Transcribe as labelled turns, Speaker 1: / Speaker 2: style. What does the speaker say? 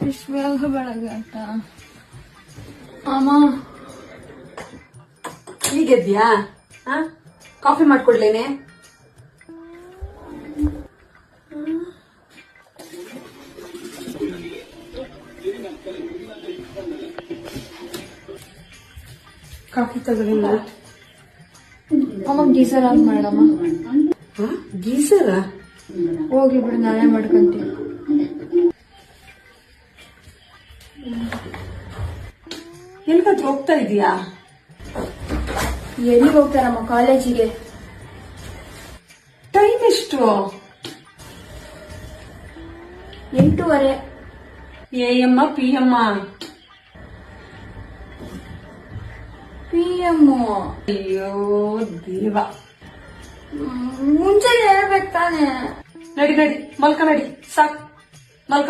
Speaker 1: ಇಷ್ಟು ಬೇಗ ಬೆಳಗ್ಗೆ ಆಟ. ಅಮ್ಮ
Speaker 2: ಹೀಗೆದ್ಯಾ? ಕಾಫಿ ಮಾಡ್ಕೊಡ್ಲೇನೆ? ಕಾಫಿ ತಗೊಳ್ಳಿಲ್ಲ.
Speaker 1: ಅಮ್ಮ ಗೀಸರ್ ಆನ್ ಮಾಡಮ್ಮ.
Speaker 2: ಗೀಸರ?
Speaker 1: ಹೋಗಿ ಬಿಡು, ನಾನೇ ಮಾಡ್ಕೊಂತೀನಿ.
Speaker 2: ಎಲ್ಗಾದ್ರೂ ಹೋಗ್ತಾ ಇದೀಯಾ?
Speaker 1: ಎಲ್ಲಿಗೆ ಹೋಗ್ತಾರಮ್ಮ? ಕಾಲೇಜಿಗೆ.
Speaker 2: ಟೈಮ್ ಎಷ್ಟು?
Speaker 1: 8:30.
Speaker 2: AM PM?
Speaker 1: PM.
Speaker 2: ಅಯ್ಯೋ ದೇವ,
Speaker 1: ಮುಂಚೆ ಹೇಳ್ಬೇಕು ತಾನೆ.
Speaker 2: ನಡಿ ನಡಿ ಮಲ್ಕ, ನಡಿ ಸಾಕ್ ಮಲ್ಕ.